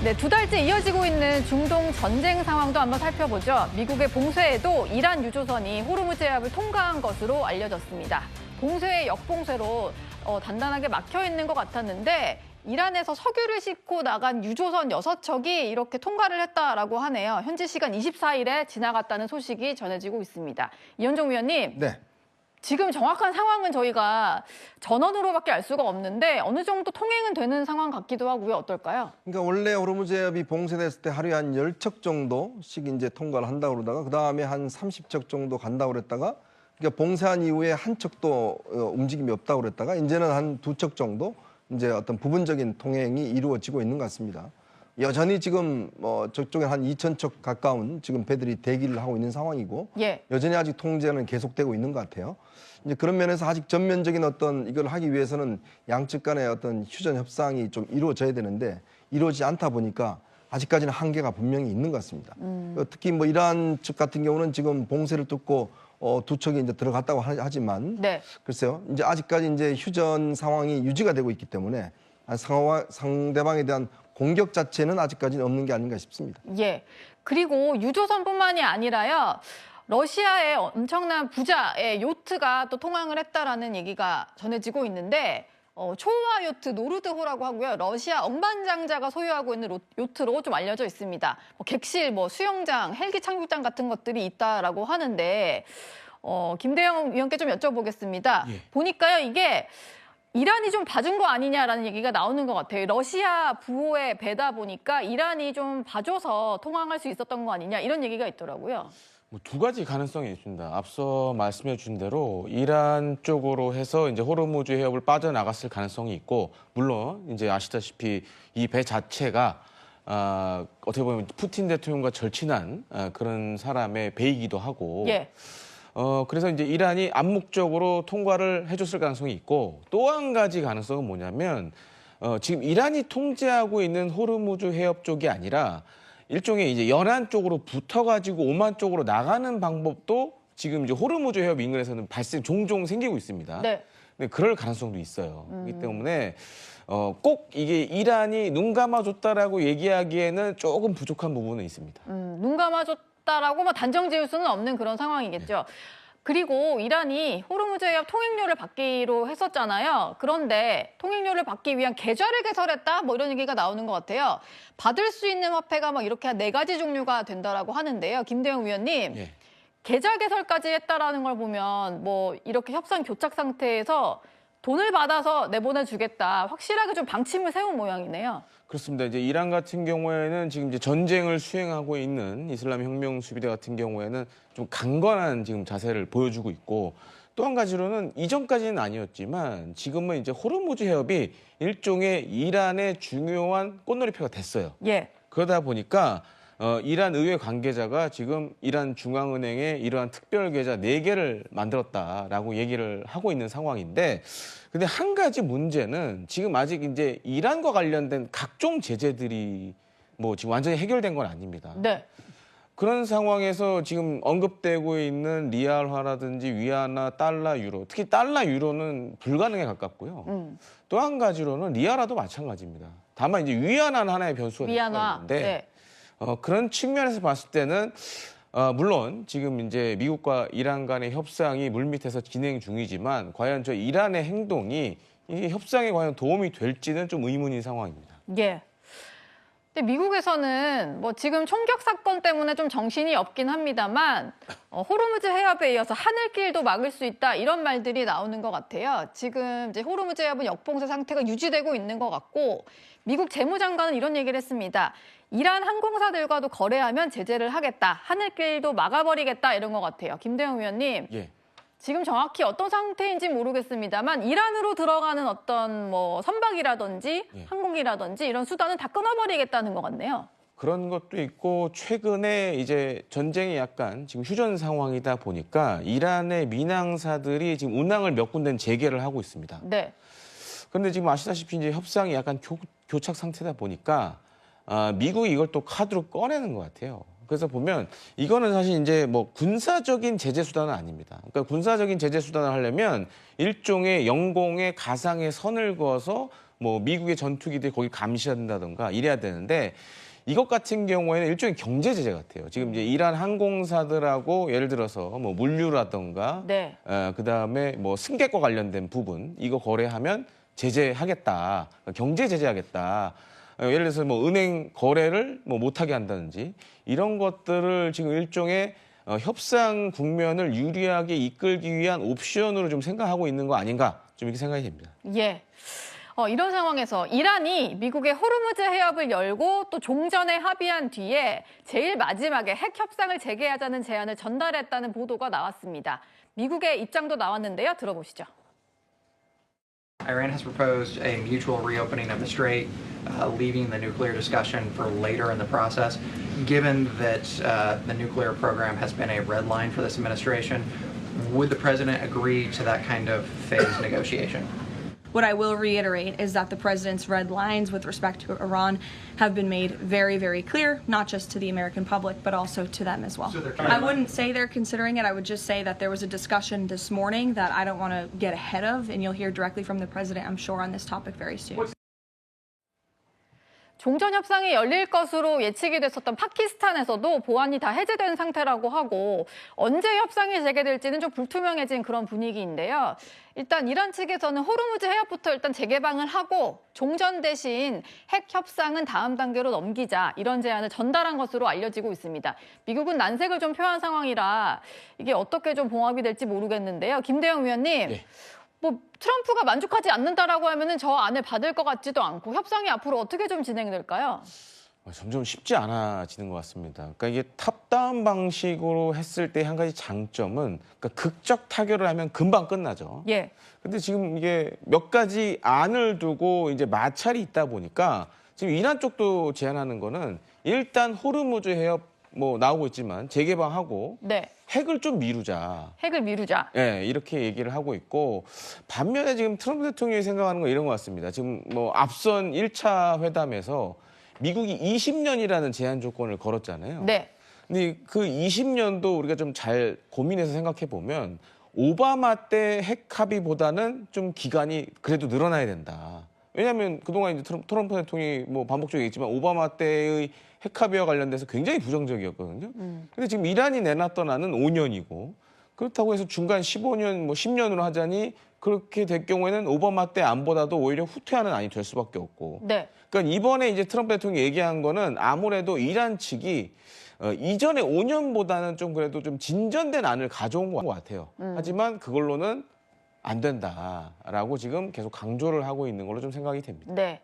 네, 두 달째 이어지고 있는 중동 전쟁 상황도 한번 살펴보죠. 미국의 봉쇄에도 이란 유조선이 호르무즈 해협을 통과한 것으로 알려졌습니다. 봉쇄의 역봉쇄로 단단하게 막혀 있는 것 같았는데 이란에서 석유를 싣고 나간 유조선 6척이 이렇게 통과를 했다라고 하네요. 현지 시간 24일에 지나갔다는 소식이 전해지고 있습니다. 이현종 위원님. 네. 지금 정확한 상황은 저희가 전원으로밖에 알 수가 없는데 어느 정도 통행은 되는 상황 같기도 하고요. 어떨까요? 그러니까 원래 호르무즈 해협이 봉쇄됐을 때 하루에 한 10척 정도씩 이제 통과를 한다고 그러다가 그다음에 한 30척 정도 간다고 그랬다가 그러니까 봉쇄한 이후에 한 척도 움직임이 없다고 그랬다가 이제는 한 2척 정도 이제 어떤 부분적인 통행이 이루어지고 있는 것 같습니다. 여전히 지금 저쪽에 한 2,000척 가까운 지금 배들이 대기를 하고 있는 상황이고 예. 여전히 아직 통제는 계속되고 있는 것 같아요. 이제 그런 면에서 아직 전면적인 어떤 이걸 하기 위해서는 양측 간의 어떤 휴전 협상이 좀 이루어져야 되는데 이루어지지 않다 보니까 아직까지는 한계가 분명히 있는 것 같습니다. 특히 뭐 이란 측 같은 경우는 지금 봉쇄를 뚫고 2척이 이제 들어갔다고 하지만 네. 글쎄요. 이제 아직까지 이제 휴전 상황이 유지가 되고 있기 때문에 상대방에 대한 공격 자체는 아직까지는 없는 게 아닌가 싶습니다. 예. 그리고 유조선뿐만이 아니라요. 러시아의 엄청난 부자의 요트가 또 통항을 했다라는 얘기가 전해지고 있는데 초호화 요트 노르드호라고 하고요. 러시아 억만장자가 소유하고 있는 요트로 좀 알려져 있습니다. 객실, 수영장, 헬기 착륙장 같은 것들이 있다라고 하는데 김대영 위원께 좀 여쭤보겠습니다. 예. 보니까요, 이게 이란이 좀 봐준 거 아니냐라는 얘기가 나오는 것 같아요. 러시아 부호의 배다 보니까 이란이 좀 봐줘서 통항할 수 있었던 거 아니냐 이런 얘기가 있더라고요. 뭐 두 가지 가능성이 있습니다. 앞서 말씀해 주신 대로 이란 쪽으로 해서 이제 호르무즈 해협을 빠져나갔을 가능성이 있고, 물론 이제 아시다시피 이 배 자체가 어떻게 보면 푸틴 대통령과 절친한 그런 사람의 배이기도 하고. 예. 그래서 이제 이란이 암묵적으로 통과를 해줬을 가능성이 있고, 또 한 가지 가능성은 뭐냐면 지금 이란이 통제하고 있는 호르무즈 해협 쪽이 아니라 일종의 이제 연안 쪽으로 붙어가지고 오만 쪽으로 나가는 방법도 지금 이제 호르무즈 해협 인근에서는 종종 생기고 있습니다. 네. 근데 그럴 가능성도 있어요. 그렇기 때문에 꼭 이게 이란이 눈 감아줬다라고 얘기하기에는 조금 부족한 부분은 있습니다. 눈 감아줬다라고 단정 지을 수는 없는 그런 상황이겠죠. 그리고 이란이 호르무즈 해협 통행료를 받기로 했었잖아요. 그런데 통행료를 받기 위한 계좌를 개설했다? 이런 얘기가 나오는 것 같아요. 받을 수 있는 화폐가 이렇게 한 4가지 종류가 된다라고 하는데요. 김대영 위원님, 예. 계좌 개설까지 했다라는 걸 보면 이렇게 협상 교착 상태에서 돈을 받아서 내보내주겠다. 확실하게 좀 방침을 세운 모양이네요. 그렇습니다. 이제 이란 같은 경우에는 지금 이제 전쟁을 수행하고 있는 이슬람 혁명 수비대 같은 경우에는 좀 강건한 지금 자세를 보여주고 있고, 또 한 가지로는 이전까지는 아니었지만 지금은 이제 호르무즈 해협이 일종의 이란의 중요한 꽃놀이표가 됐어요. 예. 그러다 보니까 이란 의회 관계자가 지금 이란 중앙은행에 이러한 특별 계좌 4개를 만들었다라고 얘기를 하고 있는 상황인데, 근데 한 가지 문제는 지금 아직 이제 이란과 관련된 각종 제재들이 지금 완전히 해결된 건 아닙니다. 네. 그런 상황에서 지금 언급되고 있는 리알화라든지 위안화, 달러, 유로, 특히 달러, 유로는 불가능에 가깝고요. 또 한 가지로는 리알화도 마찬가지입니다. 다만 이제 위안화는 하나의 변수가 위안화. 있는데 네. 그런 측면에서 봤을 때는 물론 지금 이제 미국과 이란 간의 협상이 물밑에서 진행 중이지만 과연 저 이란의 행동이 이 협상에 과연 도움이 될지는 좀 의문인 상황입니다. 예. 근데 미국에서는 지금 총격 사건 때문에 좀 정신이 없긴 합니다만 호르무즈 해협에 이어서 하늘길도 막을 수 있다 이런 말들이 나오는 것 같아요. 지금 이제 호르무즈 해협은 역봉쇄 상태가 유지되고 있는 것 같고 미국 재무장관은 이런 얘기를 했습니다. 이란 항공사들과도 거래하면 제재를 하겠다. 하늘길도 막아버리겠다 이런 것 같아요. 김대영 위원님. 예. 지금 정확히 어떤 상태인지 모르겠습니다만 이란으로 들어가는 어떤 선박이라든지 예. 항공이라든지 이런 수단은 다 끊어버리겠다는 것 같네요. 그런 것도 있고 최근에 이제 전쟁이 약간 지금 휴전 상황이다 보니까 이란의 민항사들이 지금 운항을 몇 군데는 재개를 하고 있습니다. 네. 그런데 지금 아시다시피 이제 협상이 약간 교착 상태다 보니까 미국이 이걸 또 카드로 꺼내는 것 같아요. 그래서 보면 이거는 사실 이제 군사적인 제재 수단은 아닙니다. 그러니까 군사적인 제재 수단을 하려면 일종의 영공의 가상의 선을 그어서 뭐 미국의 전투기들이 거기 감시한다든가 이래야 되는데 이것 같은 경우에는 일종의 경제 제재 같아요. 지금 이제 이란 항공사들하고 예를 들어서 뭐 물류라든가 네. 그다음에 뭐 승객과 관련된 부분 이거 거래하면 제재하겠다. 경제 제재하겠다. 예를 들어서 뭐 은행 거래를 뭐 못하게 한다든지 이런 것들을 지금 일종의 협상 국면을 유리하게 이끌기 위한 옵션으로 좀 생각하고 있는 거 아닌가 좀 이렇게 생각이 됩니다. 예. 이런 상황에서 이란이 미국의 호르무즈 해협을 열고 또 종전에 합의한 뒤에 제일 마지막에 핵 협상을 재개하자는 제안을 전달했다는 보도가 나왔습니다. 미국의 입장도 나왔는데요. 들어보시죠. Iran has proposed a mutual reopening of the strait, leaving the nuclear discussion for later in the process. Given that the nuclear program has been a red line for this administration, would the president agree to that kind of phased negotiation? What I will reiterate is that the president's red lines with respect to Iran have been made very, very clear, not just to the American public, but also to them as well. I wouldn't say they're considering it. I would just say that there was a discussion this morning that I don't want to get ahead of, and you'll hear directly from the president, I'm sure, on this topic very soon. 종전 협상이 열릴 것으로 예측이 됐었던 파키스탄에서도 보안이 다 해제된 상태라고 하고 언제 협상이 재개될지는 좀 불투명해진 그런 분위기인데요. 일단 이란 측에서는 호르무즈 해협부터 일단 재개방을 하고 종전 대신 핵 협상은 다음 단계로 넘기자 이런 제안을 전달한 것으로 알려지고 있습니다. 미국은 난색을 좀 표한 상황이라 이게 어떻게 좀 봉합이 될지 모르겠는데요. 김대영 위원님. 네. 뭐 트럼프가 만족하지 않는다라고 하면은 저 안을 받을 것 같지도 않고 협상이 앞으로 어떻게 좀 진행될까요? 점점 쉽지 않아지는 것 같습니다. 그러니까 이게 탑다운 방식으로 했을 때 한 가지 장점은 그러니까 극적 타결을 하면 금방 끝나죠. 예. 근데 지금 이게 몇 가지 안을 두고 이제 마찰이 있다 보니까 지금 이란 쪽도 제안하는 거는 일단 호르무즈 해협 뭐 나오고 있지만 재개방하고 네. 핵을 좀 미루자. 핵을 미루자. 예, 이렇게 얘기를 하고 있고 반면에 지금 트럼프 대통령이 생각하는 건 이런 것 같습니다. 지금 뭐 앞선 1차 회담에서 미국이 20년이라는 제한 조건을 걸었잖아요. 네. 근데 그 20년도 우리가 좀 잘 고민해서 생각해 보면 오바마 때 핵 합의보다는 좀 기간이 그래도 늘어나야 된다. 왜냐하면 그동안 이제 트럼프 대통령이 뭐 반복적으로 얘기했지만 오바마 때의 핵 합의와 관련돼서 굉장히 부정적이었거든요. 근데 지금 이란이 내놨던 안은 5년이고 그렇다고 해서 중간 15년, 뭐 10년으로 하자니 그렇게 될 경우에는 오바마 때 안보다도 오히려 후퇴하는 안이 될 수밖에 없고. 네. 그러니까 이번에 이제 트럼프 대통령이 얘기한 거는 아무래도 이란 측이 이전에 5년보다는 좀 그래도 좀 진전된 안을 가져온 것 같아요. 하지만 그걸로는 안 된다라고 지금 계속 강조를 하고 있는 걸로 좀 생각이 됩니다. 네.